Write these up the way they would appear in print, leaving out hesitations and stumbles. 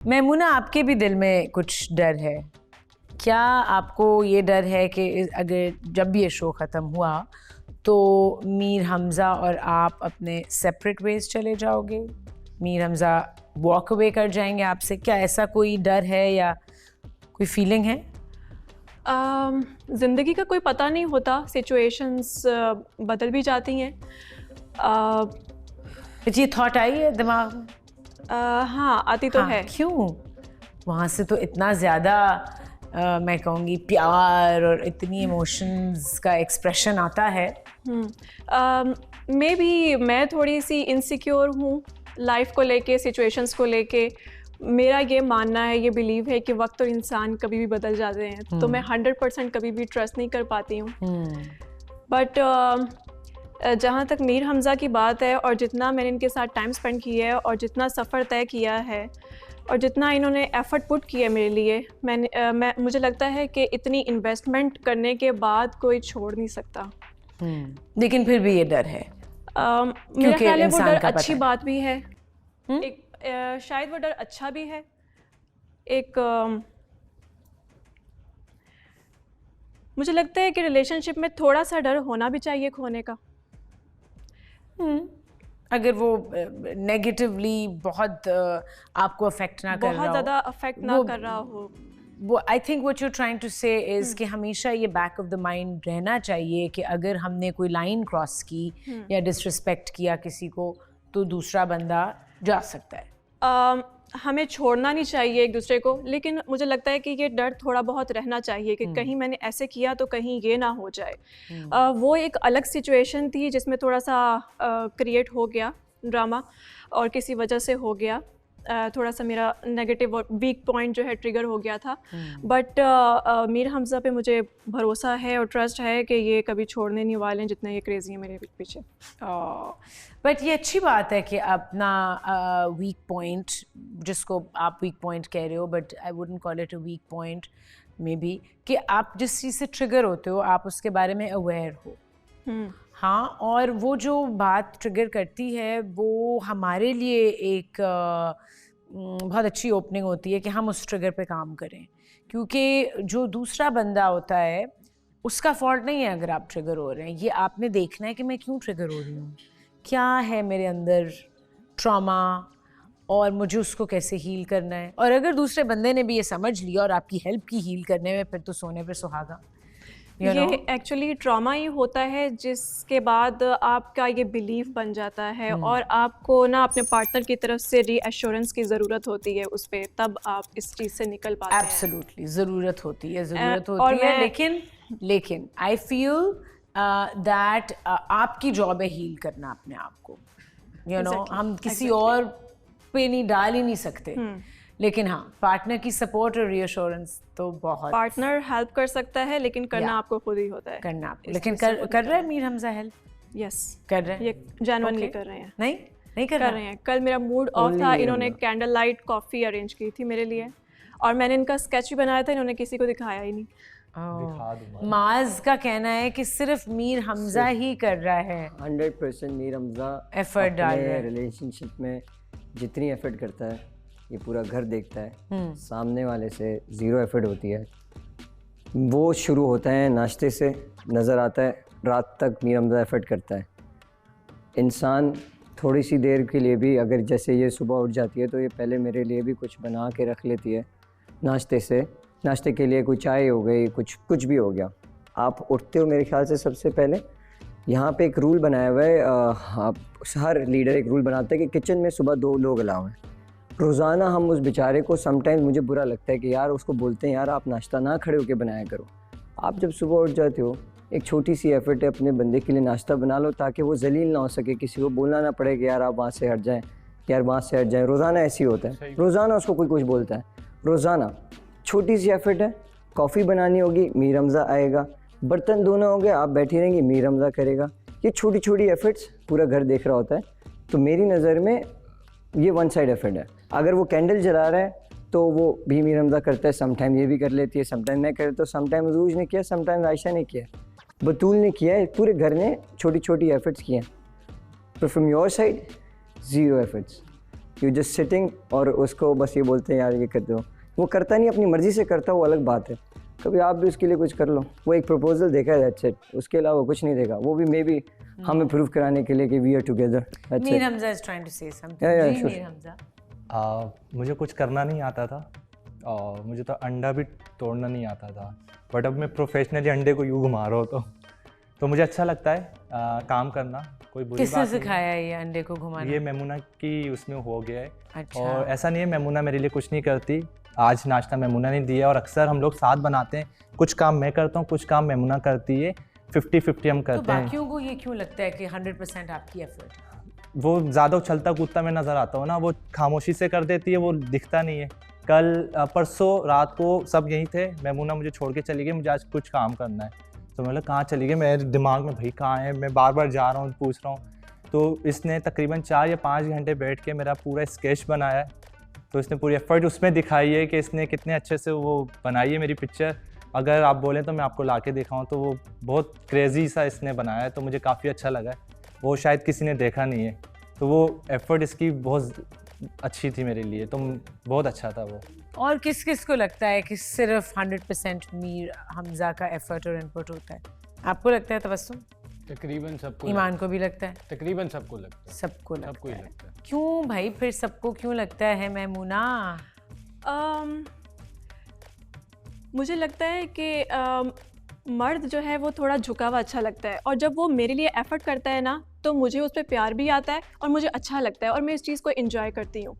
मैमूना, आपके भी दिल में कुछ डर है क्या? आपको ये डर है कि अगर जब भी ये शो ख़त्म हुआ तो मीर हमज़ा और आप अपने सेपरेट वेज चले जाओगे? मीर हमज़ा वॉक अवे कर जाएंगे आपसे? क्या ऐसा कोई डर है या कोई फीलिंग है? ज़िंदगी का कोई पता नहीं होता, सिचुएशंस बदल भी जाती हैं। ये थॉट आई है दिमाग में? हाँ, आती तो है। क्यों? वहाँ से तो इतना ज़्यादा मैं कहूँगी प्यार और इतनी इमोशंस का एक्सप्रेशन आता है। मे बी मैं थोड़ी सी इनसिक्योर हूँ लाइफ को लेके, सिचुएशंस को लेके। मेरा ये मानना है, ये बिलीव है कि वक्त और इंसान कभी भी बदल जाते हैं, तो मैं 100% कभी भी ट्रस्ट नहीं कर पाती हूँ। बट जहाँ तक मीर हमज़ा की बात है, और जितना मैंने इनके साथ टाइम स्पेंड किया है और जितना सफ़र तय किया है और जितना इन्होंने एफ़र्ट पुट किया मेरे लिए, मुझे लगता है कि इतनी इन्वेस्टमेंट करने के बाद कोई छोड़ नहीं सकता। लेकिन फिर भी ये डर है। मेरा ख्याल है वो डर अच्छी बात भी है। एक शायद वो डर अच्छा भी है। एक मुझे लगता है कि रिलेशनशिप में थोड़ा सा डर होना भी चाहिए खोने का। अगर वो नेगेटिवली बहुत आपको अफेक्ट ना कर रहा हो, बहुत ज़्यादा अफेक्ट ना कर रहा हो, वो I think what you trying to say is कि हमेशा ये बैक ऑफ द माइंड रहना चाहिए कि अगर हमने कोई लाइन क्रॉस की या डिसरिस्पेक्ट किया किसी को, तो दूसरा बंदा जा सकता है। हमें छोड़ना नहीं चाहिए एक दूसरे को, लेकिन मुझे लगता है कि ये डर थोड़ा बहुत रहना चाहिए कि कहीं मैंने ऐसे किया तो कहीं ये ना हो जाए। वो एक अलग सिचुएशन थी जिसमें थोड़ा सा क्रिएट हो गया ड्रामा, और किसी वजह से हो गया, थोड़ा सा मेरा नेगेटिव और वीक पॉइंट जो है ट्रिगर हो गया था। बट मीर हमज़ा पे मुझे भरोसा है और ट्रस्ट है कि ये कभी छोड़ने नहीं वाले हैं, जितने ये क्रेज़ी हैं मेरे पीछे। बट ये अच्छी बात है कि अपना वीक पॉइंट, जिसको आप वीक पॉइंट कह रहे हो, but I wouldn't call it a weak point, may be कि आप जिस चीज़ से ट्रिगर होते हो आप उसके बारे में अवेयर हो। हाँ, और वो जो बात ट्रिगर करती है वो हमारे लिए एक बहुत अच्छी ओपनिंग होती है कि हम उस ट्रिगर पे काम करें, क्योंकि जो दूसरा बंदा होता है उसका फॉल्ट नहीं है अगर आप ट्रिगर हो रहे हैं। ये आपने देखना है कि मैं क्यों ट्रिगर हो रही हूँ, क्या है मेरे अंदर ट्रॉमा, और मुझे उसको कैसे हील करना है। और अगर दूसरे बंदे ने भी ये समझ लिया और आपकी हेल्प की हील करने में, फिर तो सोने पे सुहागा। ये एक्चुअली ट्रॉमा ही होता है जिसके बाद आपका ये बिलीफ बन जाता है, और आपको ना अपने पार्टनर की तरफ से रीअश्योरेंस की ज़रूरत होती है उस पर, तब आप इस चीज़ से निकल पाते हैं। एब्सोल्युटली ज़रूरत होती है, लेकिन आई फील दैट आपकी जॉब है हील करना अपने आप को। हम किसी और पे नहीं डाल ही नहीं सकते। लेकिन हाँ, पार्टनर की सपोर्ट और रीअश्योरेंस तो बहुत। पार्टनर हेल्प कर सकता है, लेकिन करना आपको खुद ही होता है। करना आपको, लेकिन कर रहा है मीर हमज़ा हेल्प? यस, कर रहे हैं। ये जेन्युइनली कर रहे हैं। नहीं कर रहे हैं। कल मेरा मूड ऑफ था, इन्होंने कैंडल लाइट कॉफ़ी अरेंज की थी मेरे लिए, और मैंने इनका स्केच भी बनाया था, इन्होंने किसी को दिखाया ही नहीं। माज का कहना है कि सिर्फ मीर हमज़ा ही कर रहा है। 100% मीर हमज़ा एफर्ट डाल रहा है। रिलेशनशिप में जितनी एफर्ट करता है, ये पूरा घर देखता है, सामने वाले से 0 एफर्ट होती है। वो शुरू होता है नाश्ते से, नज़र आता है रात तक मीर हमज़ा एफर्ट करता है। इंसान थोड़ी सी देर के लिए भी, अगर जैसे ये सुबह उठ जाती है तो ये पहले मेरे लिए भी कुछ बना के रख लेती है नाश्ते के लिए, कोई चाय हो गई, कुछ भी हो गया। आप उठते हो मेरे ख्याल से सबसे पहले यहाँ पे एक रूल बनाया हुआ है, हर लीडर एक रूल बनाता है कि किचन में सुबह 2 लोग अलाउ हैं। रोज़ाना हम उस बेचारे को, समटाइम्स मुझे बुरा लगता है कि यार उसको बोलते हैं यार आप नाश्ता ना खड़े होके बनाया करो। आप जब सुबह उठ जाते हो, एक छोटी सी एफर्ट है अपने बंदे के लिए नाश्ता बना लो, ताकि वो जलील ना हो सके, किसी को बोलना ना पड़े कि यार आप वहाँ से हट जाएँ, यार वहाँ से हट जाएँ। रोज़ाना ऐसे ही होता है, रोज़ाना उसको कोई कुछ बोलता है। रोज़ाना छोटी सी एफर्ट है, कॉफ़ी बनानी होगी मीर हमज़ा आएगा, बर्तन धोना हो गया आप बैठी रहेंगी मीर हमज़ा करेगा। ये छोटी छोटी एफर्ट्स पूरा घर देख रहा होता है। तो मेरी नज़र में ये वन साइड एफर्ट है। अगर वो कैंडल जला रहा है तो वो भी मीर हमज़ा करता है, समटाइम ये भी कर लेती है, समटाइम मैं करता हूँ, समटाइम रूज ने किया, समटाइम आयशा ने किया, बतूल ने किया है, पूरे घर ने छोटी छोटी एफर्ट्स किए हैं। पर from your side 0 efforts. You just sitting और उसको बस ये बोलते हैं यार ये कर दो, वो करता नहीं, अपनी मर्ज़ी से करता, वो अलग बात है। कभी आप भी उसके लिए कुछ कर लो, वो एक प्रपोजल देखा है दैट्स इट, उसके अलावा कुछ नहीं देखा, वो भी मे बी हमें प्रूव कराने के लिए कि we are together. Mir Hamza is trying to say something. जी मीर हमजा। मुझे कुछ करना नहीं आता था और मुझे तो अंडा भी तोड़ना नहीं आता था, बट अब मैं प्रोफेशनली अंडे को यूँ घुमा रहा हूँ तो मुझे अच्छा लगता है काम करना। कोई बुरी किसने बात नहीं सिखाया ये अंडे को घुमाना? ये मेमुना की उसमें हो गया है। अच्छा। और ऐसा नहीं है मेमुना मेरे लिए कुछ नहीं करती, आज नाश्ता मेमुना ने दिया और अक्सर हम लोग साथ बनाते हैं, कुछ काम मैं करता हूँ कुछ काम मेमुना करती है, 50-50 हम करते तो हैं। बाकियों को ये क्यों लगता है कि 100% आपकी एफर्ट? वो ज़्यादा उछलता कूदता मैं नज़र आता हूँ ना, वो खामोशी से कर देती है, वो दिखता नहीं है। कल परसों रात को सब यहीं थे, मेमुना मुझे छोड़ के चली गई, मुझे आज कुछ काम करना है, तो मैं बोला कहाँ चली गई, मेरे दिमाग में भाई कहाँ है, मैं बार बार जा रहा हूँ पूछ रहा हूँ। तो इसने तकरीबन 4 या 5 घंटे बैठ के मेरा पूरा स्केच बनाया है, तो इसने पूरी एफर्ट उसमें दिखाई है कि इसने कितने अच्छे से वो बनाई है मेरी पिक्चर। अगर आप बोलें तो मैं आपको ला के दिखाऊँ तो वो बहुत क्रेज़ी सा इसने बनाया है, तो मुझे काफ़ी अच्छा लगा है, वो शायद किसी ने देखा नहीं है, तो वो एफ़र्ट इसकी बहुत अच्छी थी मेरे लिए, तो बहुत अच्छा था वो। और किस किस को लगता है कि सिर्फ 100% मीर हमजा का एफर्ट और इनपुट होता है? आपको लगता है तबस्सुम? तकरीबन सबको ईमान को भी लगता है? तकरीबन सबको लगता है। सबको सबको ही लगता है। लगता है। क्यों भाई, फिर सबको क्यों लगता है मैमुना? मुझे लगता है कि मर्द जो है वो थोड़ा झुका हुआ अच्छा लगता है, और जब वो मेरे लिए एफ़र्ट करता है ना तो मुझे उस पर प्यार भी आता है और मुझे अच्छा लगता है और मैं इस चीज़ को एंजॉय करती हूँ।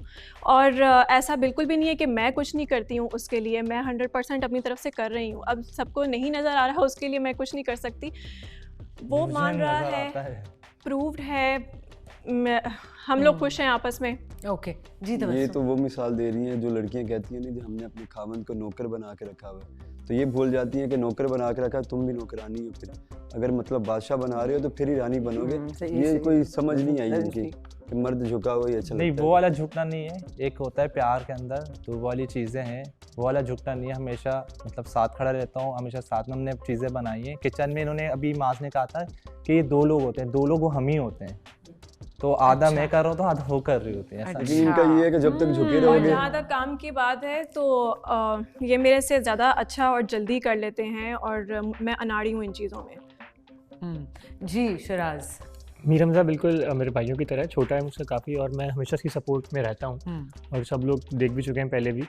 और ऐसा बिल्कुल भी नहीं है कि मैं कुछ नहीं करती हूँ उसके लिए, मैं 100% अपनी तरफ से कर रही हूँ। अब सबको नहीं नज़र आ रहा उसके लिए मैं कुछ नहीं कर सकती, वो मान रहा है, प्रूव्ड है, हम लोग खुश हैं आपस में। ओके जी। ये तो वो मिसाल दे रही हैं जो लड़कियां कहती हैं नहीं जो हमने अपने खामन को नौकर बना के रखा हुआ है, तो ये भूल जाती हैं कि नौकर बना के रखा, तुम भी नौकरानी हो, फिर अगर मतलब बादशाह बना रहे हो तो फिर ही रानी बनोगे। ये कोई समझ नहीं आई इनकी कि मर्द झुका हुआ ही अच्छा नहीं, लगता वो है। वाला झुकना नहीं है, एक होता है प्यार के अंदर, तो वो वाली चीज़ें हैं, वो वाला झुकना नहीं है। हमेशा मतलब साथ खड़ा रहता हूँ, हमेशा साथ में हमने चीज़ें बनाई हैं। किचन में इन्होंने अभी माज ने कहा था कि ये 2 लोग होते हैं, 2 लोग वो हम ही होते हैं, तो आधा मैं कर रहा हूँ तो आधा वो कर रही होती है। लेकिन इनका ये है कि जब तक झुके रहोगे। जहाँ तक काम की बात है तो ये मेरे से ज़्यादा अच्छा और जल्दी कर लेते हैं और मैं अनाड़ी हूँ इन चीज़ों में। जी शराज। मीर हमजा बिल्कुल मेरे भाइयों की तरह छोटा है मुझसे काफ़ी, और मैं हमेशा उसकी सपोर्ट में रहता हूँ और सब लोग देख भी चुके हैं पहले भी।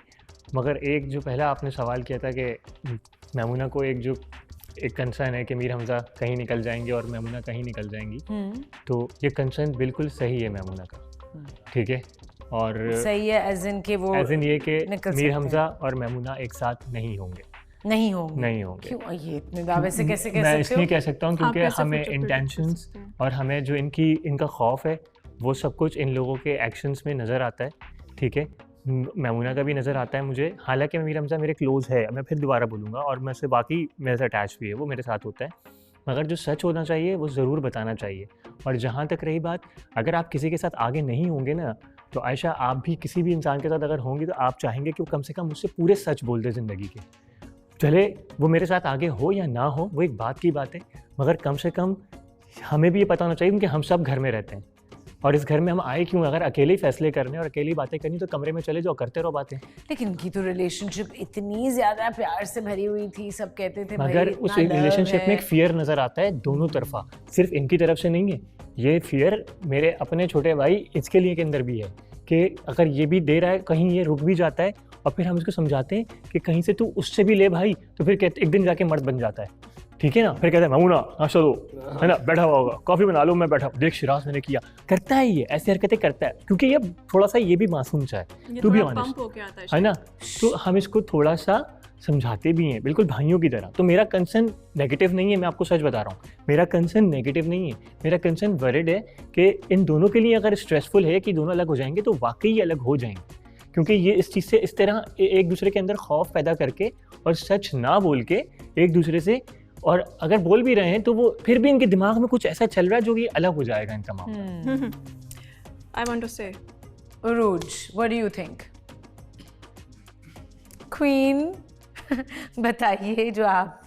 मगर एक जो पहला आपने सवाल किया था कि मेमुना को एक कंसर्न है कि मीर हमजा कहीं निकल जाएंगे और मेमुना कहीं निकल जाएंगी, तो ये कंसर्न बिल्कुल सही है मेमुना का, ठीक है। और सही है एज इन के वो एज इन ये कि निकल मीर सकते हमजा और मेमुना एक साथ नहीं होंगे। नहीं होंगे। नहीं होंगे। क्यों ये इतने दावे से कैसे कह मैं सकते हो? इसलिए कह सकता हूँ क्योंकि कैसे हमें future predict इंटेंशंस सकते हैं? और हमें जो इनका खौफ है वो सब कुछ इन लोगों के एक्शंस में नज़र आता है, ठीक है। मेमुना का भी नज़र आता है मुझे, हालांकि मीर हमजा मेरे क्लोज है, मैं फिर दोबारा बोलूँगा, और मैं से बाकी मेरे से अटैच भी है, वो मेरे साथ होता है, मगर जो सच होना चाहिए वो ज़रूर बताना चाहिए। और जहाँ तक रही बात, अगर आप किसी के साथ आगे नहीं होंगे ना, तो आयशा आप भी किसी भी इंसान के साथ अगर होंगी तो आप चाहेंगे कि वो कम से कम मुझसे पूरे सच बोल दे ज़िंदगी के, चले वो मेरे साथ आगे हो या ना हो वो एक बात की बात है, मगर कम से कम हमें भी ये पता होना चाहिए क्योंकि हम सब घर में रहते हैं और इस घर में हम आए क्यों, अगर अकेले ही फैसले करने और अकेली बातें करनी तो कमरे में चले जाओ, करते रहो बातें। लेकिन इनकी तो रिलेशनशिप इतनी ज्यादा प्यार से भरी हुई थी, सब कहते थे मगर उस रिलेशनशिप में एक फियर नज़र आता है दोनों तरफा, सिर्फ इनकी तरफ से नहीं है। ये फियर मेरे अपने छोटे भाई इसके लिए के अंदर भी है कि अगर ये भी दे रहा है, कहीं ये रुक भी जाता है और फिर हम इसको समझाते हैं कि कहीं से तू उससे भी ले भाई, तो फिर कहते एक दिन जाके मर्द बन जाता है, ठीक है ना। फिर कहता है मेमुना नाश्ता दो, है ना, बैठा हुआ होगा, कॉफ़ी बना लो, मैं बैठा, देख शिराज मैंने किया, करता है ये ऐसी हरकतें करता है क्योंकि ये थोड़ा सा ये भी मासूम सा है, टू बी ऑनेस्ट, है ना। तो हम इसको थोड़ा सा समझाते भी हैं बिल्कुल भाइयों की तरह। तो मेरा कंसर्न नेगेटिव नहीं है, मैं आपको सच बता रहा हूँ, मेरा कंसर्न नेगेटिव नहीं है, मेरा कंसर्न वरिड है कि इन दोनों के लिए अगर स्ट्रेसफुल है कि दोनों अलग हो जाएंगे तो वाकई अलग हो जाएंगे, क्योंकि ये इस चीज़ से इस तरह एक दूसरे के अंदर खौफ पैदा करके और सच ना बोल के एक दूसरे से, और अगर बोल भी रहे हैं तो वो फिर भी इनके दिमाग में कुछ ऐसा चल रहा है जो कि अलग हो जाएगा इनका मामला। I want to say, Uruj, what do you think? Queen, बताइए, जो आप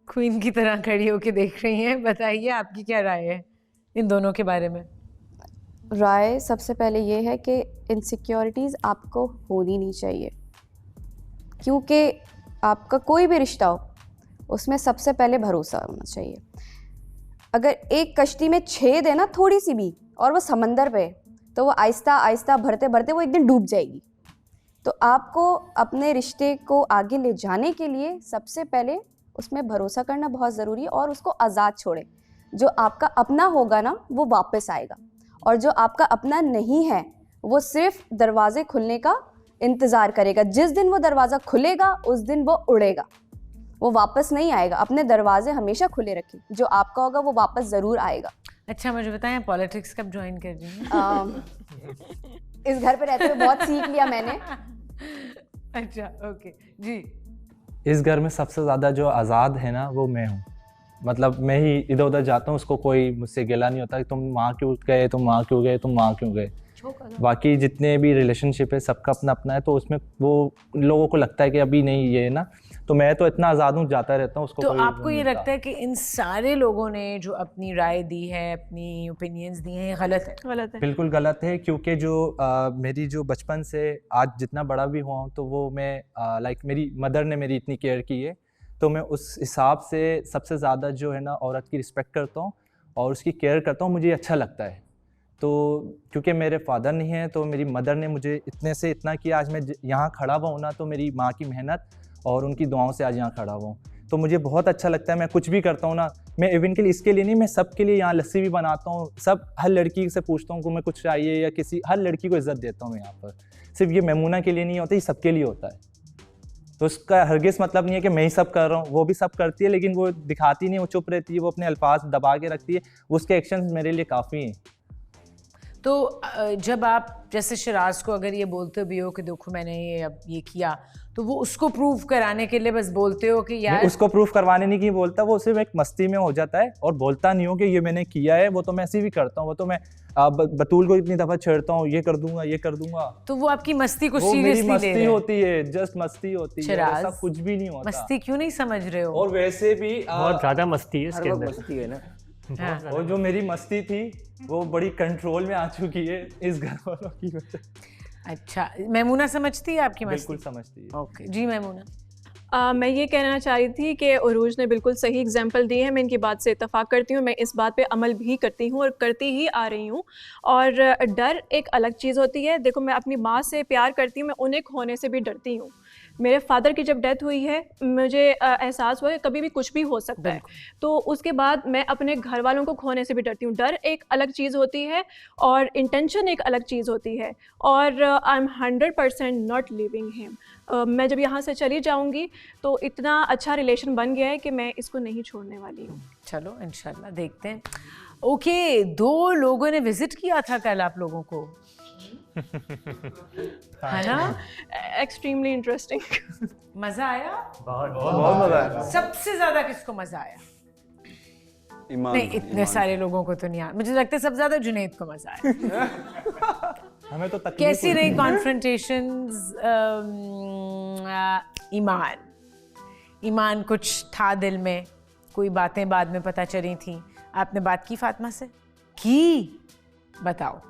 क्वीन की तरह खड़ी होके देख रही हैं, बताइए आपकी क्या राय है इन दोनों के बारे में? राय सबसे पहले ये है कि इनसिक्योरिटीज़ आपको होनी नहीं चाहिए, क्योंकि आपका कोई भी रिश्ता हो उसमें सबसे पहले भरोसा होना चाहिए। अगर एक कश्ती में छेद है ना थोड़ी सी भी, और वो समंदर पे, तो वो आहिस्ता आहिस्ता भरते भरते वो एक दिन डूब जाएगी। तो आपको अपने रिश्ते को आगे ले जाने के लिए सबसे पहले उसमें भरोसा करना बहुत ज़रूरी है, और उसको आज़ाद छोड़ें। जो आपका अपना होगा ना वो वापस आएगा, और जो आपका अपना नहीं है वो सिर्फ दरवाजे खुलने का इंतज़ार करेगा। जिस दिन वो दरवाज़ा खुलेगा उस दिन वो उड़ेगा, वो वापस नहीं आएगा। अपने दरवाजे हमेशा खुले रखें, जो आपका होगा वो वापस ज़रूर आएगा। अच्छा मुझे बताएं, पॉलिटिक्स कब ज्वाइन कर रही हैं? इस घर पे रहते हुए बहुत सीख लिया मैंने। अच्छा ओके जी। इस घर में सबसे ज़्यादा जो आज़ाद है ना वो मैं हूँ। मतलब मैं ही इधर उधर जाता हूँ, उसको कोई मुझसे गिला नहीं होता कि तुम वहाँ क्यों गए, तुम वहाँ क्यों गए, तुम वहाँ क्यों गए। बाकी जितने भी रिलेशनशिप है सबका अपना अपना है, तो उसमें वो लोगों को लगता है कि अभी नहीं ये ना, तो मैं तो इतना आज़ाद हूँ, जाता रहता हूँ। उसको तो कोई आपको ये नहीं लगता है कि इन सारे लोगों ने जो अपनी राय दी है, अपनी ओपिनियंस दी हैं, ये गलत है? गलत है। बिल्कुल गलत है, क्योंकि जो मेरी जो बचपन से आज जितना बड़ा भी हुआ हूँ, तो वो मैं लाइक मेरी मदर ने मेरी इतनी केयर की है, तो मैं उस हिसाब से सबसे ज़्यादा जो है ना औरत की रिस्पेक्ट करता हूँ और उसकी केयर करता हूँ। मुझे अच्छा लगता है। तो क्योंकि मेरे फादर नहीं हैं, तो मेरी मदर ने मुझे इतने से इतना किया, आज मैं यहाँ खड़ा हुआ हूँ ना, तो मेरी माँ की मेहनत और उनकी दुआओं से आज यहाँ खड़ा हुआ हूँ। तो मुझे बहुत अच्छा लगता है। मैं कुछ भी करता हूँ ना, मैं इवन के लिए इसके लिए नहीं, मैं सबके लिए यहाँ लस्सी भी बनाता हूँ। सब हर लड़की से पूछता हूँ कि मैं कुछ चाहिए या किसी, हर लड़की को इज्जत देता हूँ मैं यहाँ पर। सिर्फ ये मेमूना के लिए नहीं होता, ये सबके लिए होता है। तो उसका हरगिज़ मतलब नहीं है कि मैं ही सब कर रहा हूँ, वो भी सब करती है, लेकिन वो दिखाती नहीं, वो चुप रहती है, वो अपने अल्फाज दबा के रखती है। उसके एक्शंस मेरे लिए काफ़ी हैं। तो जब आप जैसे शिराज को अगर ये बोलते भी हो कि देखो मैंने ये किया, तो वो उसको प्रूव कराने के लिए बस बोलते हो कि यार? उसको प्रूफ करवाने नहीं की बोलता, वो सिर्फ एक मस्ती में हो जाता है और बोलता नहीं हो कि ये मैंने किया है। वो तो मैं ऐसे भी करता हूँ, वो तो मैं बतूल को इतनी दफ़ा छेड़ता हूँ, ये कर दूंगा, ये कर दूंगा। तो वो आपकी मस्ती को वो मेरी सीरियसली ले रहे मस्ती हैं? होती है, जस्ट मस्ती होती है, ऐसा शिराज, कुछ भी नहीं होता। मस्ती क्यों नहीं समझ रहे हो? और वैसे भी बहुत ज़्यादा मस्ती है इसके हर वक्त अंदर। मस्ती है ना। हाँ। और जो मेरी मस्ती थी वो बड़ी कंट्रोल में आ चुकी है इस घर वालों की वजह से। अच्छा, मेमूना समझती है आपकी मस्ती? बिल्कुल समझती है। ओके जी मेमूना। मैं ये कहना चाह रही थी कि उरूज ने बिल्कुल सही एग्जाम्पल दी है। मैं इनकी बात से इत्तेफाक करती हूँ, मैं इस बात पे अमल भी करती हूँ और करती ही आ रही हूँ। और डर एक अलग चीज़ होती है। देखो, मैं अपनी माँ से प्यार करती हूँ, मैं उन्हें खोने से भी डरती हूँ। मेरे फादर की जब डेथ हुई है, मुझे एहसास हुआ कि कभी भी कुछ भी हो सकता है। तो उसके बाद मैं अपने घर वालों को खोने से भी डरती हूँ। डर एक अलग चीज़ होती है और इंटेंशन एक अलग चीज़ होती है। और I am 100% not living him. मैं जब यहाँ से चली जाऊँगी तो इतना अच्छा रिलेशन बन गया है कि मैं इसको नहीं छोड़ने वाली हूँ। चलो इंशाल्लाह देखते हैं। ओके, 2 लोगों ने विजिट किया था कल आप लोगों को, है ना? Extremely interesting. मजा आया? बहुत मजा आया। सबसे ज्यादा किसको मजा आया? ईमान नहीं, इतने सारे लोगों को तो नहीं आया। मुझे लगता है सबसे ज्यादा जुनैद को मजा आया। हमें तो तकलीफ कैसी रही कॉन्फ्रंटेशंस? ईमान कुछ था दिल में, कोई बातें बाद में पता चली थी, आपने बात की फातिमा से? की बताओ।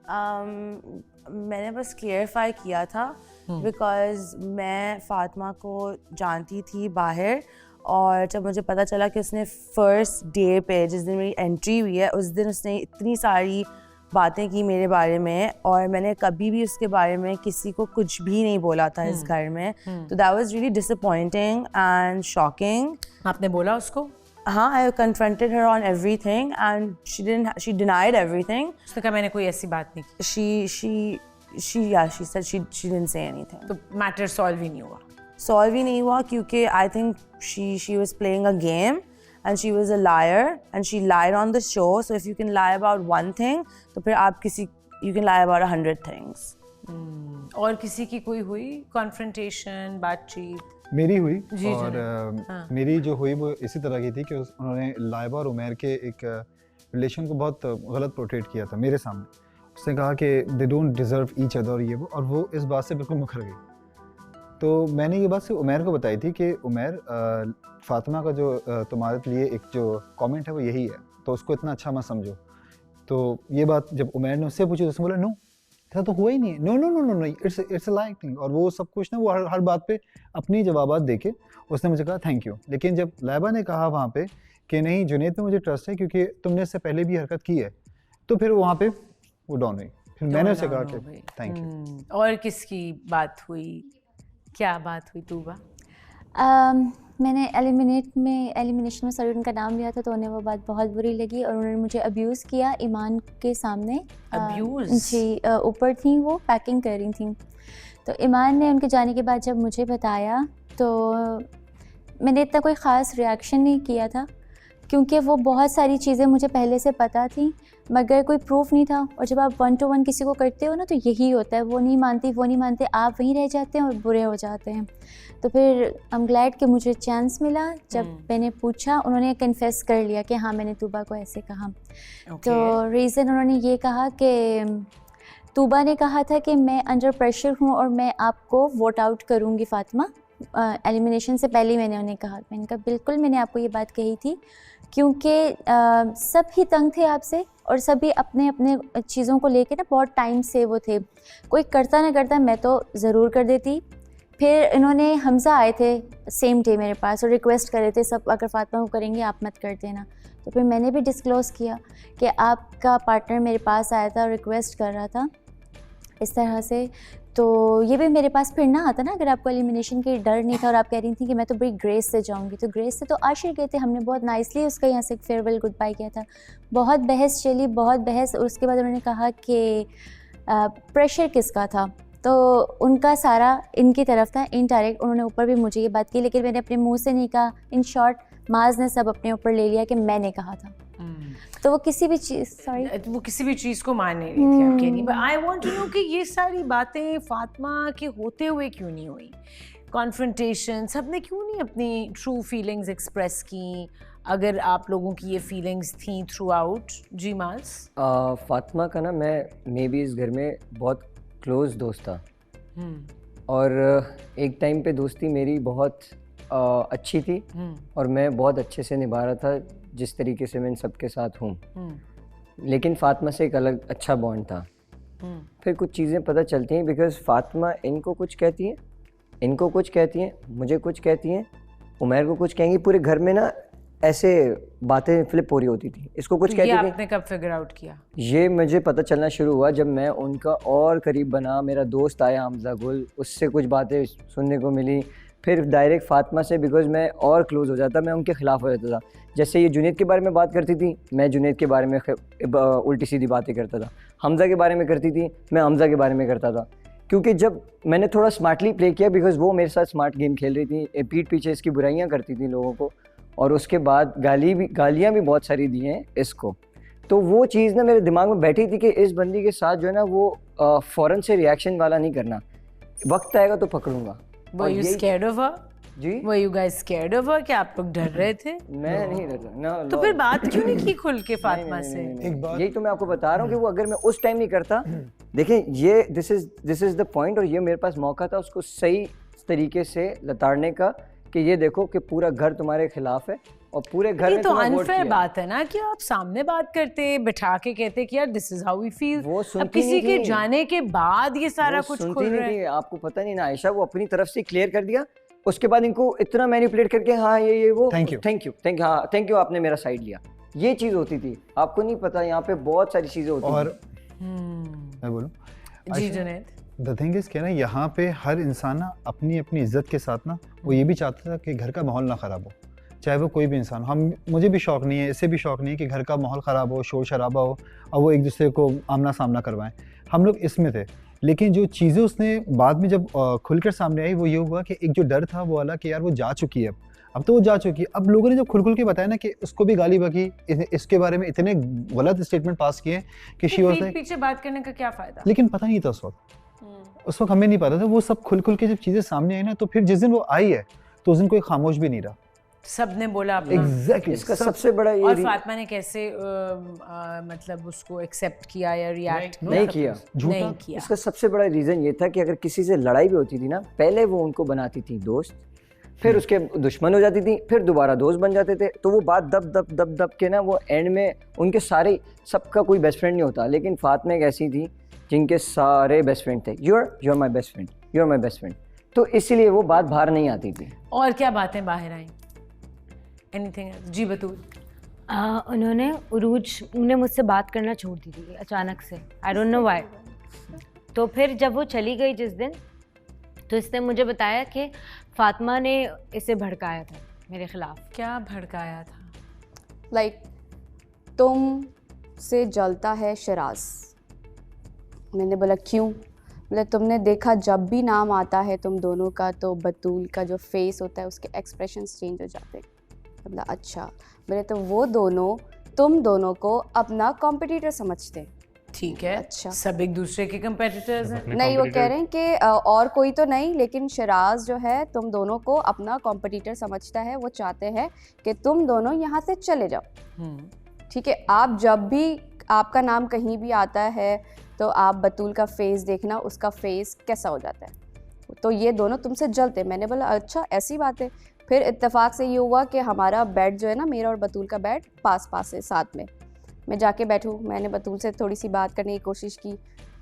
मैंने बस क्लियरिफाई किया था बिकॉज़ मैं फातिमा को जानती थी बाहर, और जब मुझे पता चला कि उसने फर्स्ट डे पे जिस दिन मेरी एंट्री हुई है उस दिन उसने इतनी सारी बातें की मेरे बारे में, और मैंने कभी भी उसके बारे में किसी को कुछ भी नहीं बोला था इस घर में। तो that was really disappointing and shocking. आपने बोला उसको? हाँ, I confronted her on everything and she denied everything. उसने कहा मैंने कोई ऐसी बात नहीं की। she said she didn't say anything. तो मैटर सॉल्व ही नहीं हुआ? सॉल्व ही नहीं हुआ क्योंकि I think she was playing a game and she was a liar and she lied on the show. So if you can lie about one thing, तो फिर आप you can lie about 100 things. और किसी की कोई हुई confrontation, बातचीत? मेरी हुई। जी, और मेरी जो हुई वो इसी तरह की थी कि उन्होंने लाइबा और उमैर के एक रिलेशन को बहुत गलत पोर्ट्रेट किया था मेरे सामने। उसने कहा कि they don't deserve each other, ये वो, और वो इस बात से बिल्कुल मुकर गई। तो मैंने ये बात सिर्फ उमैर को बताई थी कि उमैर, फातिमा का जो तुम्हारे लिए एक जो कमेंट है वो यही है, तो उसको इतना अच्छा मत समझो। तो ये बात जब उमैर ने उससे पूछी तो उसने बोला नो, ऐसा तो हुआ ही नहीं है, no no no no no, it's a like thing. और वो सब कुछ ना वो हर बात पे अपनी जवाबात देके उसने मुझे कहा थैंक यू। लेकिन जब लाइबा ने कहा वहाँ पे कि नहीं जुनैद पे मुझे ट्रस्ट है क्योंकि तुमने इससे पहले भी हरकत की है, तो फिर वहाँ पे वो डाउन हुई। फिर मैंने उससे कहा कि थैंक यू। और किसकी बात हुई, क्या बात हुई तूबा? मैंने एलिमिनेशन में सॉरी उनका नाम लिया था तो उन्हें वो बात बहुत बुरी लगी और उन्होंने मुझे अब्यूज़ किया ईमान के सामने। अब्यूज़? जी, ऊपर थी वो पैकिंग कर रही थी, तो ईमान ने उनके जाने के बाद जब मुझे बताया तो मैंने इतना कोई ख़ास रिएक्शन नहीं किया था क्योंकि वो बहुत सारी चीज़ें मुझे पहले से पता थी मगर कोई प्रूफ नहीं था। और जब आप 1 to 1 किसी को करते हो ना तो यही होता है, वो नहीं मानते, आप वहीं रह जाते हैं और बुरे हो जाते हैं। तो फिर आई एम ग्लैड कि मुझे चांस मिला। जब मैंने पूछा उन्होंने कन्फेस कर लिया कि हाँ मैंने तूबा को ऐसे कहा। तो रीज़न उन्होंने ये कहा कि तूबा ने कहा था कि मैं अंडर प्रेशर हूँ और मैं आपको वोट आउट करूँगी फ़ातिमा। एलिमिनेशन से पहले मैंने उन्हें कहा, मैंने कहा बिल्कुल मैंने आपको ये बात कही थी क्योंकि सब ही तंग थे आपसे और सभी अपने अपने चीज़ों को लेके ना बहुत टाइम से वो थे, कोई करता ना करता मैं तो ज़रूर कर देती। फिर इन्होंने हमज़ा आए थे सेम डे मेरे पास और रिक्वेस्ट कर रहे थे सब अगर फातिमा को करेंगे आप मत कर देना। तो फिर मैंने भी डिस्क्लोज़ किया कि आपका पार्टनर मेरे पास आया था और रिक्वेस्ट कर रहा था इस तरह से। तो ये भी मेरे पास फिर ना आता ना अगर आपको एलिमिनेशन की डर नहीं था और आप कह रही थी कि मैं तो बड़ी ग्रेस से जाऊंगी, तो ग्रेस से तो आशिर गए थे, हमने बहुत नाइसली उसका यहाँ से फेयरवेल गुड बाय किया था। बहुत बहस चली, बहुत बहस, और उसके बाद उन्होंने कहा कि प्रेशर किसका था, तो उनका सारा इनकी तरफ था, इनडायरेक्ट उन्होंने ऊपर भी मुझे ये बात की, लेकिन मैंने अपने मुँह से नहीं कहा। इन शॉर्ट माज ने सब अपने ऊपर ले लिया कि मैंने कहा था। तो वो किसी भी चीज़ वो किसी भी चीज़ को मान नहीं रही थी आप कह रही। But I want to know कि ये सारी बातें फातिमा के होते हुए क्यों नहीं हुई, कॉन्फ्रंटेशन सबने क्यों नहीं अपनी ट्रू फीलिंग्स एक्सप्रेस की, अगर आप लोगों की ये फीलिंग्स थी थ्रू आउट? जी माज। फातिमा का ना मैं मे बी इस घर में बहुत क्लोज़ दोस्त था और एक टाइम पे दोस्ती मेरी बहुत अच्छी थी और मैं बहुत अच्छे से निभा रहा था जिस तरीके से मैं इन सबके साथ हूँ। लेकिन फातिमा से एक अलग अच्छा बॉन्ड था। फिर कुछ चीज़ें पता चलती हैं बिकॉज फातिमा इनको कुछ कहती है, इनको कुछ कहती हैं, मुझे कुछ कहती हैं, उमैर को कुछ कहेंगी, पूरे घर में ना ऐसे बातें फ्लिप हो रही होती थी। इसको कुछ कहती थी। आपने कब फिगर आउट किया? ये मुझे पता चलना शुरू हुआ जब मैं उनका और करीब बना, मेरा दोस्त आया हमजा गुल, उससे कुछ बातें सुनने को मिली। फिर डायरेक्ट फातिमा से बिकॉज मैं और क्लोज़ हो जाता, मैं उनके ख़िलाफ़ हो जाता था। जैसे ये जुनैद के बारे में बात करती थी, मैं जुनैद के बारे में उल्टी सीधी बातें करता था। हमज़ा के बारे में करती थी, मैं हमज़ा के बारे में करता था। क्योंकि जब मैंने थोड़ा स्मार्टली प्ले किया बिकॉज वो मेरे साथ स्मार्ट गेम खेल रही थी, पीठ पीछे इसकी बुराइयाँ करती थी लोगों को, और उसके बाद गालियाँ भी बहुत सारी दी हैं इसको। तो वो चीज़ ना मेरे दिमाग में बैठी थी कि इस बंदी के साथ जो है ना वो फ़ौरन से रिएक्शन वाला नहीं करना, वक्त आएगा तो पकड़ूंगा। Were you scared of her? Ji? Were you guys scared of her? क्या आप लोग डर रहे थे? मैं नहीं डरता ना। तो फिर बात क्यों नहीं की खुल के फातिमा से? यही तो मैं आपको बता रहा हूँ कि वो अगर मैं उस टाइम नहीं करता, देखें ये दिस इज द पॉइंट, और ये मेरे पास मौका था उसको सही तरीके से लताड़ने का कि ये देखो कि पूरा घर तुम्हारे खिलाफ है और पूरे घर में तो अनफेयर बात है ना कि आप सामने बात करते, बिठा के कहते कि यार this is how we feel. अब किसी के जाने के बाद ये सारा कुछ खुल रहा है। आपको पता नहीं ना आयशा, वो अपनी तरफ से क्लियर कर दिया, उसके बाद इनको इतना मैनिपुलेट करके हाँ ये वो थैंक यू आपने मेरा साइड लिया, ये चीज़ होती थी। आपको नहीं पता यहाँ पे बहुत सारी चीज़ें होती हैं। और मैं बोलूँ जी जुनैद, द थिंग इज़ क्या ना, यहाँ पे हर इंसान ना अपनी अपनी इज्जत के साथ ना वो ये भी चाहता था कि घर का माहौल ना ख़राब हो, चाहे वो कोई भी इंसान हो। मुझे भी शौक़ नहीं है, इससे भी शौक़ नहीं है कि घर का माहौल ख़राब हो, शोर शराबा हो और वो एक दूसरे को आमना सामना करवाएं। हम लोग इसमें थे, लेकिन जो चीज़ें उसने बाद में जब खुलकर सामने आई वो ये हुआ कि एक जो डर था वो वाला कि यार वो जा चुकी है, अब तो वो जा चुकी है। अब लोगों ने जब खुल के बताया ना कि उसको भी गाली बकी, इसके बारे में इतने गलत स्टेटमेंट पास किए कि शी वाज लाइक, पीछे बात करने का क्या फ़ायदा? लेकिन पता नहीं था उस वक्त हमें नहीं पता था। वो सब खुल के जब चीज़ें सामने आई ना, तो फिर जिस दिन वो आई है तो उस दिन कोई खामोश भी नहीं रहा, सबने बोला अपना। Exactly. इसका सबसे बड़ा ये और फातिमा ने कैसे मतलब उसको एक्सेप्ट किया या रिएक्ट नहीं किया। इसका सबसे बड़ा रीज़न ये था कि अगर किसी से लड़ाई भी होती थी ना, पहले वो उनको बनाती थी दोस्त, फिर उसके दुश्मन हो जाती थी, फिर दोबारा दोस्त बन जाते थे। तो वो बात दब दब दब दब के ना वो एंड में उनके सारे, सबका कोई बेस्ट फ्रेंड नहीं होता, लेकिन फातिमा एक ऐसी थी जिनके सारे बेस्ट फ्रेंड थे। You are my best friend, you are my best friend. तो इसीलिए वो बात बाहर नहीं आती थी। और क्या बातें बाहर आई? एनीथिंग? जी बतूल। उन्होंने उरूज ने मुझसे बात करना छोड़ दी थी अचानक से, आई डोंट नो व्हाई। तो फिर जब वो चली गई जिस दिन, तो इसने मुझे बताया कि फातिमा ने इसे भड़काया था मेरे खिलाफ। क्या भड़काया था? लाइक तुम से जलता है शिराज। मैंने बोला क्यों? बोले तुमने देखा जब भी नाम आता है तुम दोनों का तो बतूल का जो फेस होता है उसके एक्सप्रेशंस चेंज हो जाते हैं। बोला अच्छा। बोले तो वो दोनों तुम दोनों को अपना कॉम्पिटिटर समझते हैं। ठीक है, अच्छा। सब एक दूसरे के कंपेटिटर्स हैं। नहीं, वो कह रहे हैं कि और कोई तो नहीं, लेकिन शिराज जो है तुम दोनों को अपना कॉम्पिटिटर समझता है। वो चाहते हैं कि तुम दोनों यहाँ से चले जाओ। ठीक है, आप जब भी आपका नाम कहीं भी आता है तो आप बतूल का फेस देखना, उसका फेस कैसा हो जाता है। तो ये दोनों तुमसे जलते। मैंने बोला अच्छा ऐसी बात है। फिर इत्तेफाक से ये हुआ कि हमारा बेड जो है ना, मेरा और बतूल का बेड पास पास है, साथ में। मैं जाके बैठूँ, मैंने बतूल से थोड़ी सी बात करने की कोशिश की,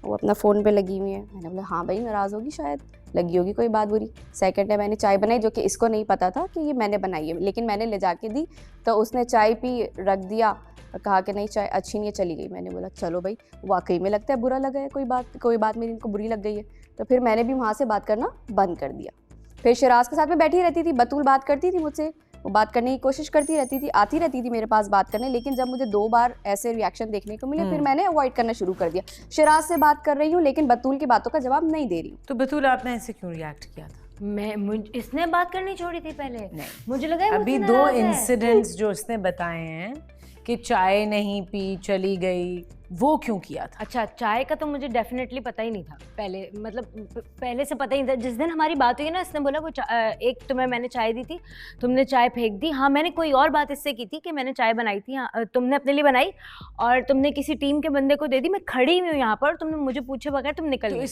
वो अपना फ़ोन पे लगी हुई है। मैंने बोला हाँ भाई नाराज़ होगी, शायद लगी होगी कोई बात बुरी। सेकंड टाइम मैंने चाय बनाई, जो कि इसको नहीं पता था कि ये मैंने बनाई है, लेकिन मैंने ले जाके दी तो उसने चाय पी, रख दिया और कहा कि नहीं चाय अच्छी नहीं है, चली गई। मैंने बोला चलो भाई, वाकई में लगता है बुरा लगा है, कोई बात मेरी इनको बुरी लग गई है। तो फिर मैंने भी वहाँ से बात करना बंद कर दिया। फिर शिराज के साथ में बैठी रहती थी, बतूल बात करती थी मुझसे, वो बात करने की कोशिश करती रहती थी, आती रहती थी मेरे पास बात करने। लेकिन जब मुझे 2 बार ऐसे रिएक्शन देखने को मिले, फिर मैंने अवॉइड करना शुरू कर दिया। शिराज से बात कर रही हूँ लेकिन बतूल की बातों का जवाब नहीं दे रही। तो बतूल आपने ऐसे क्यों रिएक्ट किया था? इसने बात करनी छोड़ी थी पहले। नहीं, मुझे लगा अभी 2 इंसिडेंट्स जो उसने बताए हैं कि चाय नहीं पी, चली गई, वो क्यों किया था? अच्छा, चाय का तो मुझे डेफिनेटली पता ही नहीं था पहले, मतलब पहले से पता ही नहीं था। जिस दिन हमारी बात हुई ना, इसने बोला वो एक तुम्हें मैंने चाय दी थी, तुमने चाय फेंक दी। हाँ, मैंने कोई और बात इससे की थी कि मैंने चाय बनाई थी, हाँ, तुमने अपने लिए बनाई और तुमने किसी टीम के बंदे को दे दी। मैं खड़ी हुई हूँ यहाँ पर, तुमने मुझे पूछे बगैर तुम निकल गई।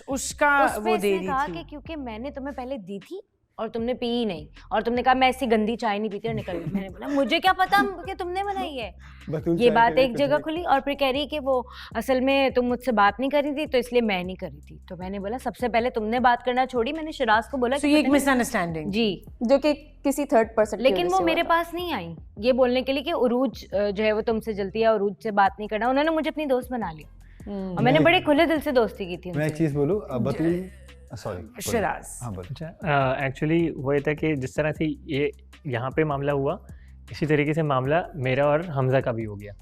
उसका वो दे दी कहा कि क्योंकि मैंने तुम्हें पहले दी थी और तुमने पी ही नहीं, और तुमने कहा मैं ऐसी गंदी चाय नहीं पीती और निकल गई। मैंने बोला मुझे क्या पता कि तुमने बनाई है। ये बात एक जगह खुली और फिर कह रही कि वो असल में तुम मुझसे बात नहीं कर रही थी तो इसलिए मैं नहीं कर रही थी। तो मैंने बोला सबसे पहले तुमने बात करना छोड़ी। मैंने शिराज को बोला ये एक मिसअंडरस्टैंडिंग जी, जो कि किसी थर्ड पर्सन, लेकिन वो मेरे पास नहीं आई ये बोलने के लिए कि उरूज जो है वो तुमसे जलती है, उरूज से बात नहीं करना। उन्होंने मुझे अपनी दोस्त बना लिया और मैंने बड़े खुले दिल से दोस्ती की थी। मैं एक चीज़ बोलूँ, बतूल सॉरी शिराज, हाँ बोलो। अच्छा, एक्चुअली वो ये था कि जिस तरह से ये यहाँ पे मामला हुआ, इसी तरीके से मामला मेरा और हमज़ा का भी हो गया,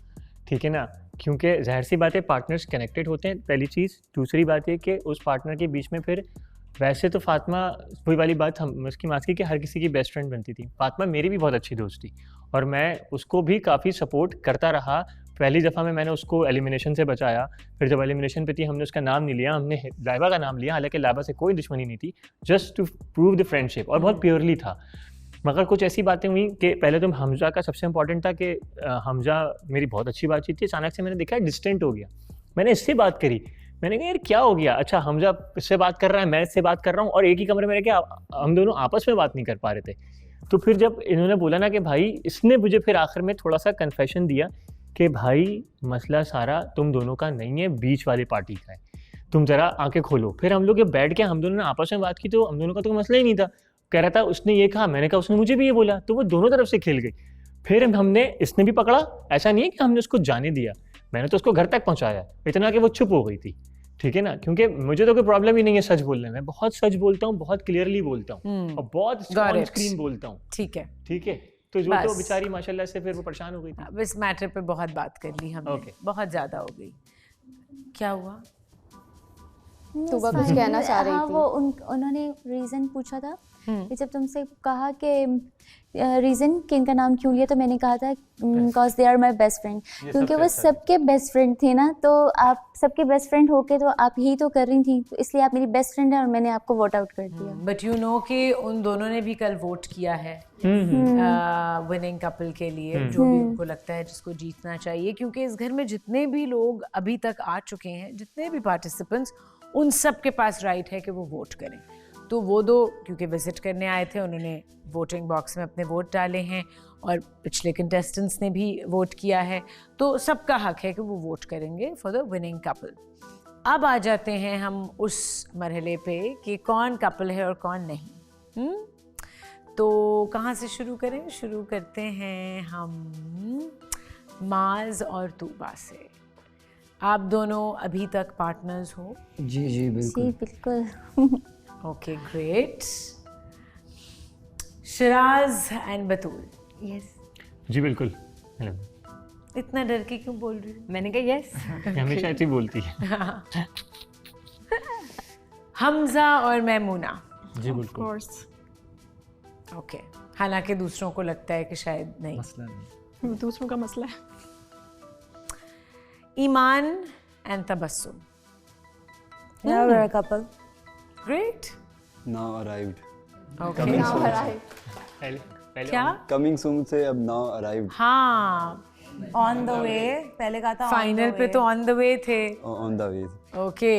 ठीक है ना। क्योंकि जाहिर सी बात है पार्टनर्स कनेक्टेड होते हैं, पहली चीज़। दूसरी बात ये कि उस पार्टनर के बीच में फिर वैसे तो फातिमा, वही वाली बात हम उसकी मास की कि हर किसी की बेस्ट फ्रेंड बनती थी। फातिमा मेरी भी बहुत अच्छी दोस्त थी और मैं उसको भी काफ़ी सपोर्ट करता रहा। पहली दफ़ा में मैंने उसको एलिमिनेशन से बचाया, फिर जब एलिमिनेशन पे थी हमने उसका नाम नहीं लिया, हमने लाइबा का नाम लिया। हालांकि लाइबा से कोई दुश्मनी नहीं थी, just to prove the friendship, और बहुत प्योरली था। मगर कुछ ऐसी बातें हुई कि पहले तो हमजा का सबसे इंपॉर्टेंट था कि हमजा मेरी बहुत अच्छी बातचीत थी, अचानक से मैंने देखा डिस्टेंट हो गया। मैंने इससे बात करी, मैंने कहा यार क्या हो गया। अच्छा, हमजा इससे बात कर रहा है, मैं इससे बात कर रहा हूँ और एक ही कमरे में रह के हम दोनों आपस में बात नहीं कर पा रहे थे। तो फिर जब इन्होंने बोला ना कि भाई, इसने मुझे फिर आखिर में थोड़ा सा कन्फेशन दिया कि भाई मसला सारा तुम दोनों का नहीं है, बीच वाली पार्टी का है, तुम ज़रा आंखें खोलो। फिर हम लोग बैठ के हम दोनों ने आपस में बात की तो हम दोनों का तो मसला ही नहीं था। कह रहा था उसने ये कहा, मैंने कहा उसने मुझे भी ये बोला, तो वो दोनों तरफ से खिल गई। फिर हमने, इसने भी पकड़ा, ऐसा नहीं है कि हमने उसको जाने दिया, मैंने तो उसको घर तक पहुँचाया, इतना कि वो चुप हो गई थी, ठीक है ना। क्योंकि मुझे तो कोई प्रॉब्लम ही नहीं है सच बोलने में, बहुत सच बोलता हूँ, बहुत क्लियरली बोलता हूँ और बहुत ऑन स्क्रीन बोलता हूँ। ठीक है, ठीक है। तो जो तो बेचारी माशाल्लाह से फिर वो परेशान हो गई थी। इस मैटर पे बहुत बात कर ली हमने, बहुत ज़्यादा हो गई। क्या हुआ? तो वो कुछ कहना चाह रही थी। वो उन्होंने रीज़न पूछा था कि जब तुमसे कहा कि रीज़न कि इनका नाम क्यों लिया, तो मैंने कहा था because they are my best friend, क्योंकि वो सबके बेस्ट फ्रेंड थे ना। तो आप सबके बेस्ट फ्रेंड होके तो आप यही तो कर रही थी, तो इसलिए आप मेरी बेस्ट फ्रेंड है और मैंने आपको वोट आउट कर दिया। बट यू नो कि उन दोनों ने भी कल वोट किया है विनिंग कपल के लिए, जो भी उनको लगता है जिसको जीतना चाहिए। क्योंकि इस घर में जितने भी लोग अभी तक आ चुके हैं, जितने भी पार्टिसिपेंट्स, उन सब के पास राइट है कि वो वोट करें। तो वो दो क्योंकि विजिट करने आए थे, उन्होंने वोटिंग बॉक्स में अपने वोट डाले हैं और पिछले कंटेस्टेंट्स ने भी वोट किया है, तो सबका हक है कि वो वोट करेंगे फॉर द विनिंग कपल। अब आ जाते हैं हम उस मरहले पे कि कौन कपल है और कौन नहीं। तो कहाँ से शुरू करें? शुरू करते हैं हम माज और तूबा से। आप दोनों अभी तक पार्टनर्स हो? जी जी बिल्कुल। जी बिल्कुल। Okay great. Shiraz and Batool? Yes. जी बिल्कुल। इतना डर के क्यों बोल रही हो? मैंने कहा यस। हमेशा ऐसी बोलती है। हमजा और मैमूना? जी बिल्कुल। कोर्स। ओके, हालांकि दूसरों को लगता है कि शायद नहीं। मसला नहीं। दूसरों का मसला है। Iman and Tabassum? Now we're a couple. Great. Now arrived. Okay. Coming soon. पहले क्या? Coming soon से अब now arrived. हाँ, On the way. पहले कहा था on फाइनल the पे way. तो ऑन द वे थे। On the way. Okay,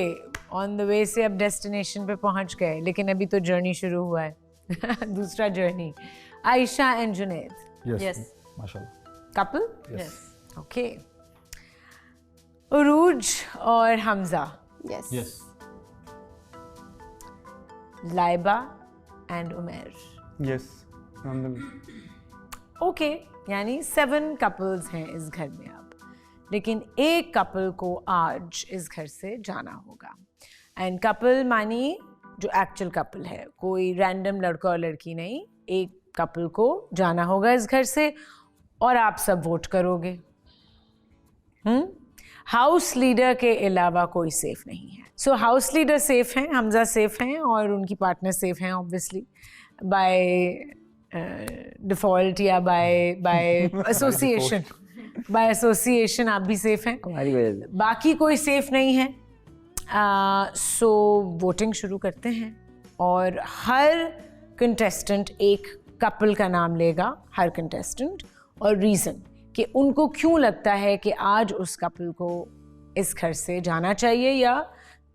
on the way से अब डेस्टिनेशन पे पहुंच गए, लेकिन अभी तो जर्नी शुरू हुआ है। दूसरा journey. Ayesha and Junaid? Yes माशाल्लाह। कपल? Yes okay. उरूज और Hamza? Yes yes Laiba and Umar? Yes. Okay, यानी 7 कपल्स हैं इस घर में अब, लेकिन एक कपल को आज इस घर से जाना होगा। एंड कपल मानी जो एक्चुअल कपल है, कोई रैंडम लड़का और लड़की नहीं। एक कपल को जाना होगा इस घर से और आप सब वोट करोगे। हाउस लीडर के अलावा कोई सेफ नहीं है। सो हाउस लीडर सेफ हैं, हमजा सेफ हैं और उनकी पार्टनर सेफ हैं ऑब्वियसली बाय डिफॉल्ट या बाय एसोसिएशन। बाय एसोसिएशन आप भी सेफ हैं, हमारी वजह से। बाकी कोई सेफ नहीं है। सो वोटिंग शुरू करते हैं और हर कंटेस्टेंट एक कपल का नाम लेगा, हर कंटेस्टेंट, और रीज़न कि उनको क्यों लगता है कि आज उस कपल को इस घर से जाना चाहिए या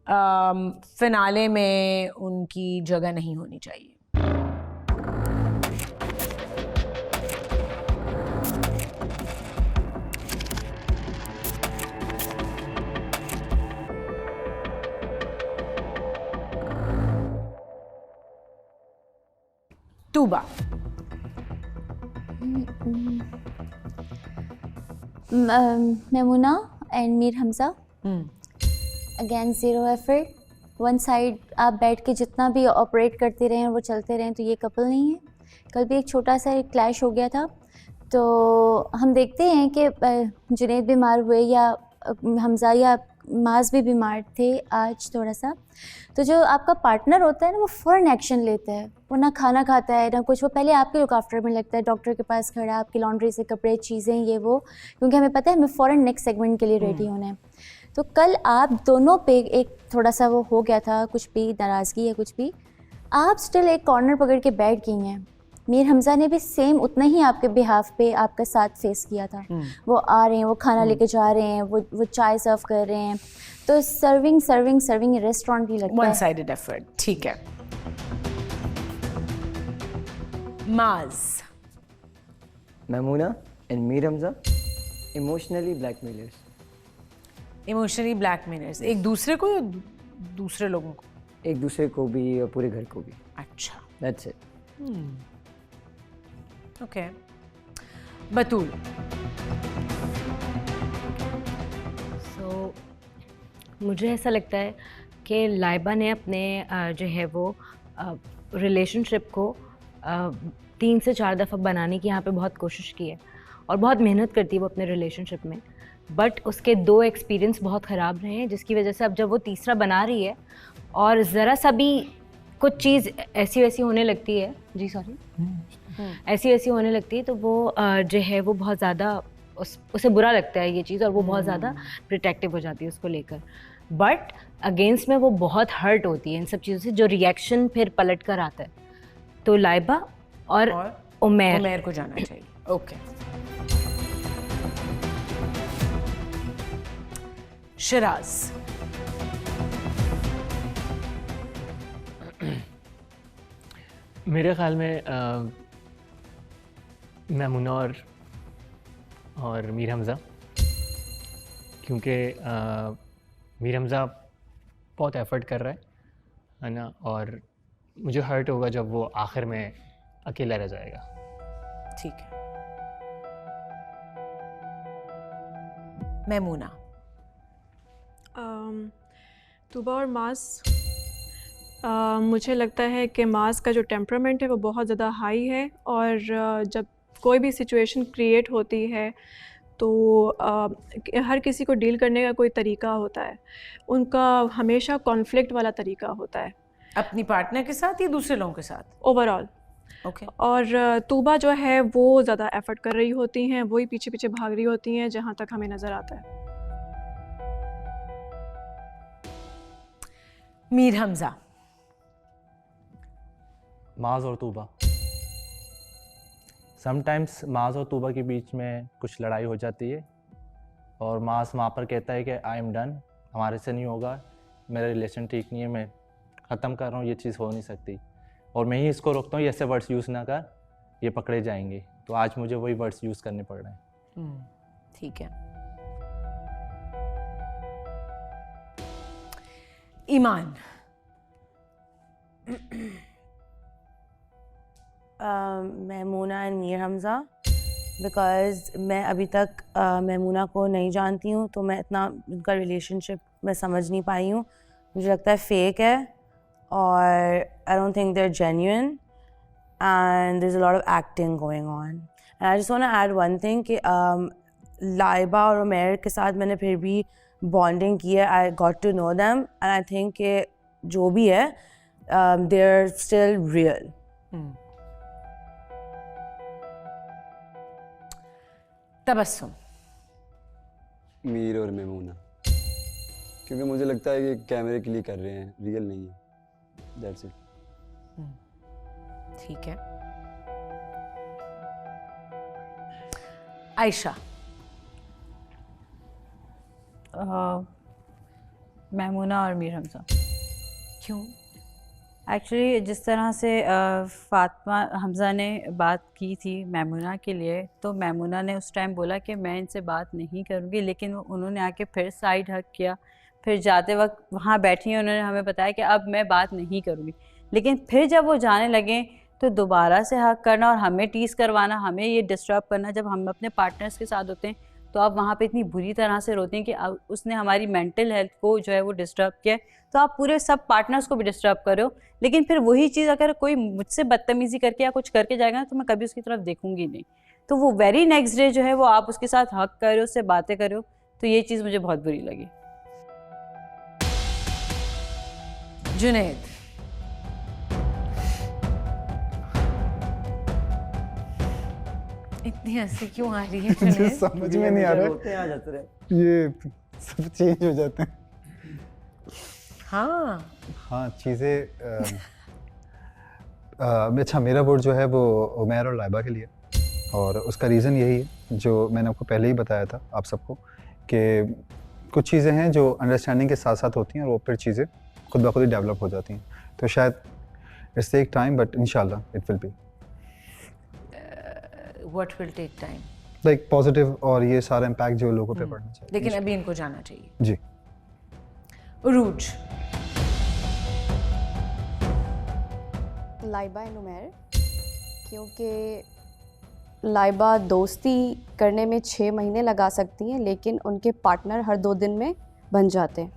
फिनाले में उनकी जगह नहीं होनी चाहिए। Tuba? Maimoona and Mir Hamza. Again zero effort, one side आप बैठ के जितना भी ऑपरेट करते रहें वो चलते रहें, तो ये कपल नहीं है। कल भी एक छोटा सा एक क्लैश हो गया था, तो हम देखते हैं कि जुनैद बीमार हुए या हमजा या माज भी बीमार थे आज थोड़ा सा, तो जो आपका पार्टनर होता है ना वो फ़ौरन एक्शन लेता है। वो ना खाना खाता है ना कुछ, वो पहले आपके लुक आफ्टर में लगता है, डॉक्टर के पास खड़ा, आपकी लॉन्ड्री से कपड़े, चीज़ें, ये वो, क्योंकि हमें पता है हमें फ़ौरन नेक्स्ट सेगमेंट के लिए रेडी होना है। तो कल आप दोनों पे एक थोड़ा सा वो हो गया था, कुछ भी नाराज़गी या कुछ भी, आप स्टिल एक कॉर्नर पकड़ के बैठ गई हैं। मीर हमजा ने भी सेम उतना ही आपके बिहाफ पे आपका साथ फेस किया था। वो आ रहे हैं, वो खाना लेके जा रहे हैं, वो चाय सर्व कर रहे हैं, तो सर्विंग रेस्टोरेंट भी लगता है। वन साइडेड एफर्ट, ठीक है। माज? Maimoona and Mir Hamza emotionally blackmailers. Emotionally blackmailers, एक दूसरे को या दूसरे लोगों को? एक दूसरे को भी और पूरे घर को भी। अच्छा, दैट्स इट। ओके। बतूल? सो मुझे ऐसा लगता है कि लाइबा ने अपने जो है वो रिलेशनशिप को 3 से 4 दफ़ा बनाने की यहाँ पे बहुत कोशिश की है और बहुत मेहनत करती है वो अपने रिलेशनशिप में, बट उसके 2 एक्सपीरियंस बहुत ख़राब रहे हैं, जिसकी वजह से अब जब वो तीसरा बना रही है और ज़रा सा भी कुछ चीज़ ऐसी वैसी होने लगती है, जी सॉरी, ऐसी वैसी होने लगती है, तो वो जो है वो बहुत ज़्यादा उसे बुरा लगता है ये चीज़ और वो बहुत ज़्यादा प्रोटेक्टिव हो जाती है उसको लेकर। बट अगेंस्ट में वो बहुत हर्ट होती है इन सब चीज़ों से, जो रिएक्शन फिर पलट कर आता है। तो लाइबा और उमैर को जाना चाहिए। ओके। शिराज? मेरे ख्याल में मैमूना और मीर हमज़ा, क्योंकि मीर हमज़ा बहुत एफर्ट कर रहा है ना, और मुझे हर्ट होगा जब वो आखिर में अकेला रह जाएगा। ठीक है। मैमूना। तूबा और मास, मुझे लगता है कि मास का जो टेम्परामेंट है वो बहुत ज़्यादा हाई है, और जब कोई भी सिचुएशन क्रिएट होती है तो हर किसी को डील करने का कोई तरीका होता है, उनका हमेशा कॉन्फ्लिक्ट वाला तरीका होता है। अपनी पार्टनर के साथ या दूसरे लोगों के साथ? ओवरऑल। ओके। और तूबा जो है वो ज़्यादा एफर्ट कर रही होती हैं, वही पीछे पीछे भाग रही होती हैं जहाँ तक हमें नज़र आता है। मीर हमज़ा। माज और तूबा। समटाइम्स माज और तूबा के बीच में कुछ लड़ाई हो जाती है और माज वहाँ पर कहता है कि आई एम डन, हमारे से नहीं होगा, मेरा रिलेशन ठीक नहीं है, मैं ख़त्म कर रहा हूँ, ये चीज़ हो नहीं सकती, और मैं ही इसको रोकता हूँ ये ऐसे वर्ड्स यूज़ ना कर, ये पकड़े जाएंगे। तो आज मुझे वही वर्ड्स यूज़ करने पड़ रहे हैं। ठीक है। ईमान। मैमूना एंड मीर हमज़ा, बिकॉज़ मैं अभी तक मैमूना को नहीं जानती हूँ, तो मैं इतना उनका रिलेशनशिप मैं समझ नहीं पाई हूँ। मुझे लगता है फेक है, और I don't think they are genuine, and there is a lot of acting going on. And I just want to add one thing कि लाइबा और उमैर के साथ मैंने फिर भी बॉन्डिंग की है, I got to know them, and I think कि जो भी है they are still real. Tabassum. Mir और मैमूना, क्योंकि मुझे लगता है कि कैमरे के लिए कर रहे हैं, रियल नहीं है। That's it. ठीक है। आयशा। मैमूना और मीर हमज़ा। क्यों? एक्चुअली जिस तरह से फातिमा हमज़ा ने बात की थी मैमूना के लिए, तो मैमूना ने उस टाइम बोला कि मैं इनसे बात नहीं करूँगी, लेकिन उन्होंने आके फिर साइड हक किया। फिर जाते वक्त वहाँ बैठी उन्होंने हमें बताया कि अब मैं बात नहीं करूँगी, लेकिन फिर जब वो जाने लगे तो दोबारा से हक करना और हमें टीस करवाना, हमें ये डिस्टर्ब करना। जब हम अपने पार्टनर्स के साथ होते हैं तो आप वहाँ पे इतनी बुरी तरह से रोते हैं कि उसने हमारी मेंटल हेल्थ को जो है वो डिस्टर्ब किया, तो आप पूरे सब पार्टनर्स को भी डिस्टर्ब करो। लेकिन फिर वही चीज़ अगर कोई मुझसे बदतमीज़ी करके या कुछ करके जाएगा ना, तो मैं कभी उसकी तरफ देखूंगी नहीं। तो वो वेरी नेक्स्ट डे जो है वो आप उसके साथ हक करो, उससे बातें करो, तो ये चीज़ मुझे बहुत बुरी लगी। जुनैद। इतनी हंसी क्यों आ रही है जुनैद? समझ में नहीं आ रहा है, ये सब चेंज हो जाते हैं। हाँ चीज़ें अच्छा, मेरा वोट जो है वो उमैर और लाइबा के लिए, और उसका रीज़न यही है जो मैंने आपको पहले ही बताया था आप सबको, कि कुछ चीज़ें हैं जो अंडरस्टैंडिंग के साथ साथ होती हैं और वो फिर चीज़ें खुद ब खुद ही डेवलप हो जाती हैं। तो शायद इट्स टेक टाइम, बट इंशाल्लाह it will be. What will take time? Like positive, और ये सारा इम्पैक्ट जो लोगों पे पड़ना चाहिए। लेकिन अभी इनको जाना चाहिए। जी। उरूज। लाइबा एंड उमैर, क्योंकि लाइबा दोस्ती करने में 6 महीने लगा सकती हैं, लेकिन उनके पार्टनर हर 2 दिन में बन जाते हैं।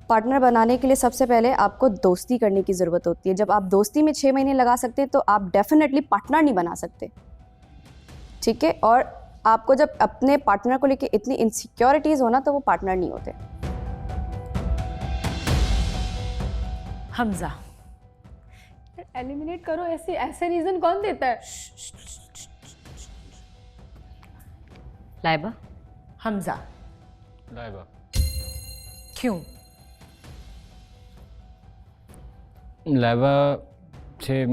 पार्टनर बनाने के लिए सबसे पहले आपको दोस्ती करने की ज़रूरत होती है। जब आप दोस्ती में 6 महीने लगा सकते हैं तो आप डेफिनेटली पार्टनर नहीं बना सकते, ठीक है। और आपको जब अपने पार्टनर को लेके इतनी इनसिक्योरिटीज़ होना, तो वो पार्टनर नहीं होते। हमज़ा। एलिमिनेट करो, ऐसे रीज़न कौन देता है? लाइबा। हमज़ा। लाइबा। क्यों? लाइबा से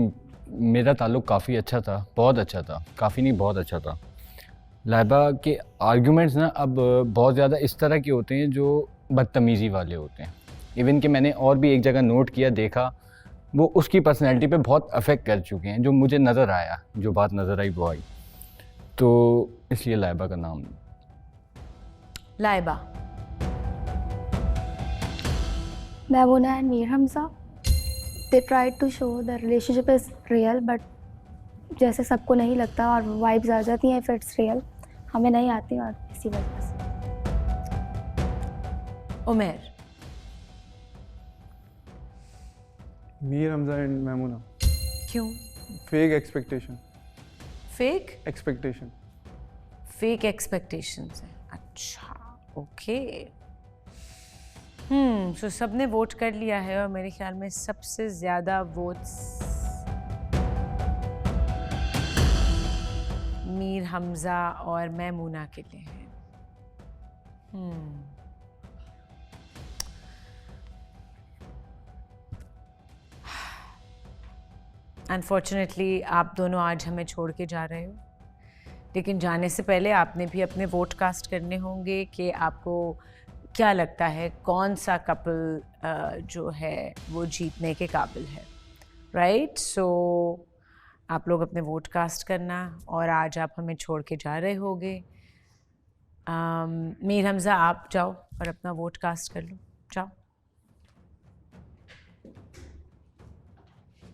मेरा ताल्लुक़ काफ़ी अच्छा था, बहुत अच्छा था, काफ़ी नहीं बहुत अच्छा था। लाइबा के आर्ग्यूमेंट्स ना अब बहुत ज़्यादा इस तरह के होते हैं जो बदतमीज़ी वाले होते हैं। इवन कि मैंने और भी एक जगह नोट किया, देखा वो उसकी पर्सनैलिटी पे बहुत अफेक्ट कर चुके हैं, जो मुझे नज़र आया, जो बात नज़र आई वो आई, तो इसलिए लाइबा का नाम। Laiba. Maimuna and Mir Hamza, they tried to show the relationship is real, but जैसे सबको नहीं लगता और वाइब्स आ जाती हैं, if it's real, हमें नहीं आती और इसी वजह से। उमेर। मीर हमजा एंड मैमूना। क्यों? Fake expectation. Fake expectation. Fake expectations हैं। अच्छा, ओके। सो सबने वोट कर लिया है और मेरे ख्याल में सबसे ज़्यादा वोट्स मीर हमजा और मैमूना के लिए हैं। अनफॉर्चुनेटली आप दोनों आज हमें छोड़ के जा रहे हो, लेकिन जाने से पहले आपने भी अपने वोट कास्ट करने होंगे कि आपको क्या लगता है कौन सा कपल जो है वो जीतने के काबिल है, राइट? सो आप लोग अपने वोट कास्ट करना और आज आप हमें छोड़ के जा रहे होगे। मीर हमजा आप जाओ और अपना वोट कास्ट कर लो, जाओ।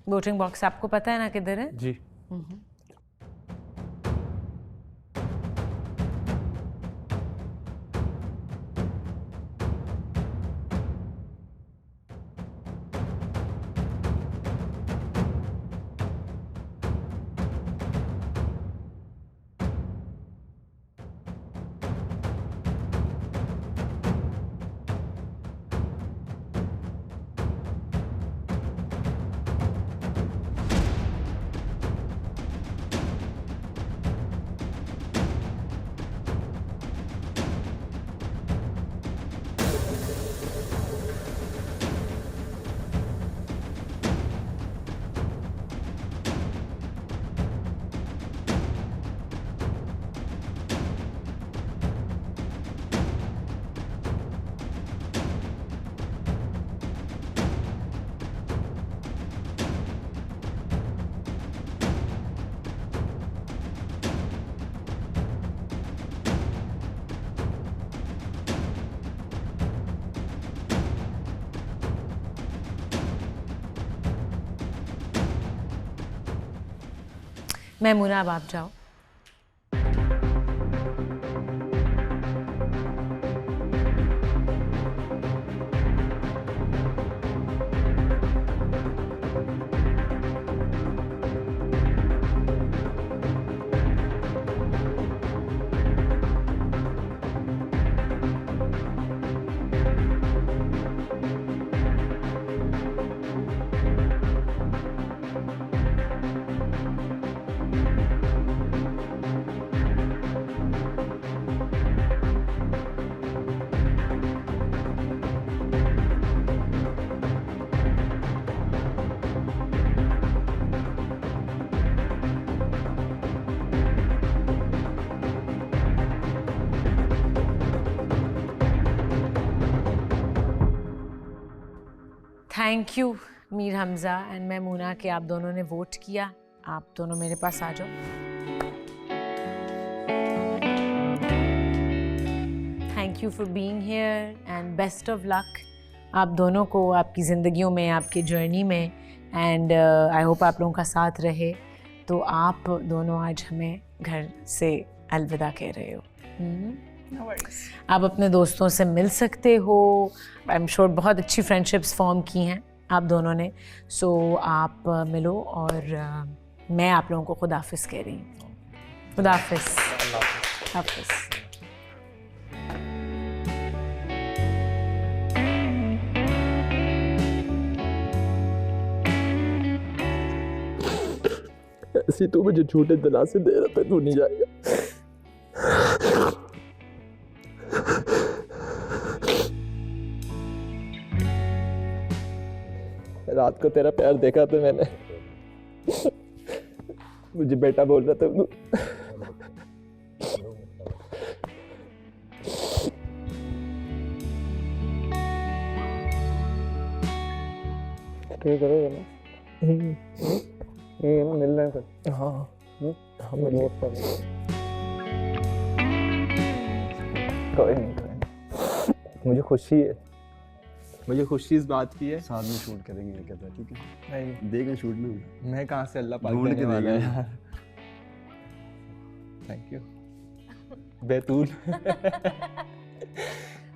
वोटिंग बॉक्स आपको पता है ना किधर है? जी। मैमूना अब आप जाओ। Thank you Mir Hamza and Maimoona के आप दोनों ने वोट किया। आप दोनों मेरे पास आ जाओ। Thank you for being here and best of luck आप दोनों को आपकी ज़िंदगियों में, आपकी जर्नी में, एंड आई होप आप लोगों का साथ रहे। तो आप दोनों आज हमें घर से अलविदा कह रहे हो। आप अपने दोस्तों से मिल सकते हो। आई एम श्योर बहुत अच्छी फ्रेंडशिप्स फॉर्म की हैं आप दोनों ने। सो आप मिलो और मैं आप लोगों को खुदाफिज कह रही हूँ। खुदाफिज। हाफिज। ऐसी तू मुझे झूठे दिलासे दे रहा था, तू नहीं जाएगा। रात को तेरा प्यार देखा तो मैंने, मुझे बेटा बोल रहा था तू। क्या करोगे ना? ये ना मिल रहे हैं फिर। हाँ हम मिल कोई नहीं, मुझे खुशी है, मुझे खुशी इस बात की है। साथ में शूट करेंगे ये कहता है, ठीक है? नहीं देखें शूट में। मैं कहाँ से अल्लाह पाक ढूंढ के देने वाला है देंगे। यार। Thank you Betul.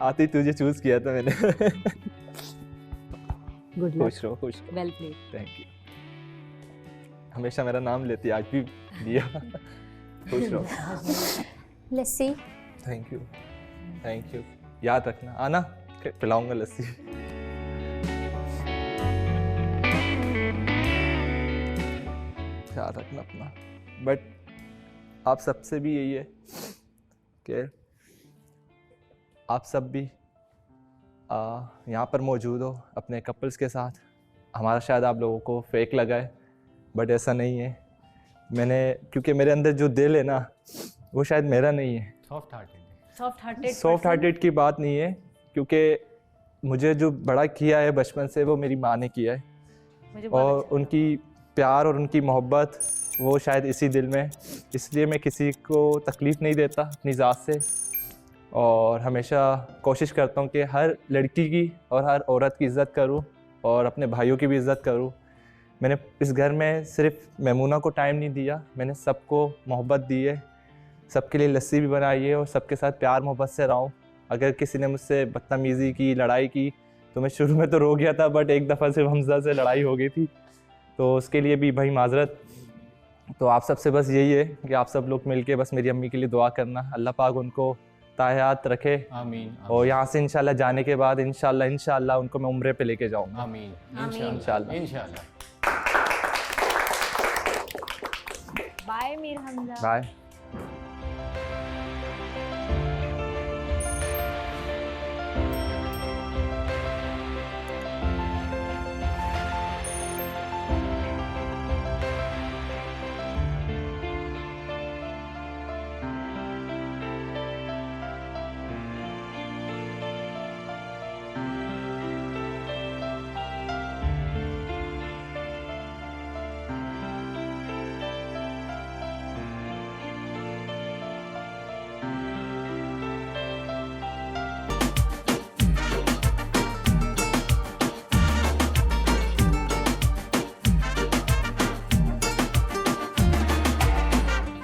आती तुझे चूज किया था मैंने। गुड लक, खुश रहो, खुश रहो। Well played. Thank you. हमेशा मेरा नाम लेती, आज भी लिया। खुश रहो। लस्सी। Thank you, thank you. याद रखना, आना पिलाऊंगा लस्सी। ख्याल रखना अपना। बट आप सबसे भी यही है कि आप सब भी यहाँ पर मौजूद हो अपने कपल्स के साथ। हमारा शायद आप लोगों को फेक लगा है, बट ऐसा नहीं है। मैंने, क्योंकि मेरे अंदर जो दिल है ना, वो शायद मेरा नहीं है। सॉफ्ट हार्टेड की बात नहीं है, क्योंकि मुझे जो बड़ा किया है बचपन से, वो मेरी माँ ने किया है। और उनकी प्यार और उनकी मोहब्बत वो शायद इसी दिल में, इसलिए मैं किसी को तकलीफ़ नहीं देता अपनी ज़ात से। और हमेशा कोशिश करता हूँ कि हर लड़की की और हर औरत की इज़्ज़त करूँ और अपने भाइयों की भी इज़्ज़त करूँ। मैंने इस घर में सिर्फ मैमूना को टाइम नहीं दिया, मैंने सबको मोहब्बत दी है, सबके लिए लस्सी भी बनाई है और सबके साथ प्यार मोहब्बत से रहा हूँ। अगर किसी ने मुझसे बदतमीज़ी की, लड़ाई की, तो मैं शुरू में तो रो गया था, बट एक दफ़ा सिर्फ हमजा से लड़ाई हो गई थी, तो उसके लिए भी भाई माजरत। तो आप सबसे बस यही है कि आप सब लोग मिलके बस मेरी अम्मी के लिए दुआ करना, अल्लाह पाक उनको ताहयात रखे। आमीन। और यहाँ से इंशाल्लाह जाने के बाद इंशाल्लाह उनको मैं उम्रे पे लेके जाऊँगा। आमीन। इंशाल्लाह। बाय मीर हमजा। बाय।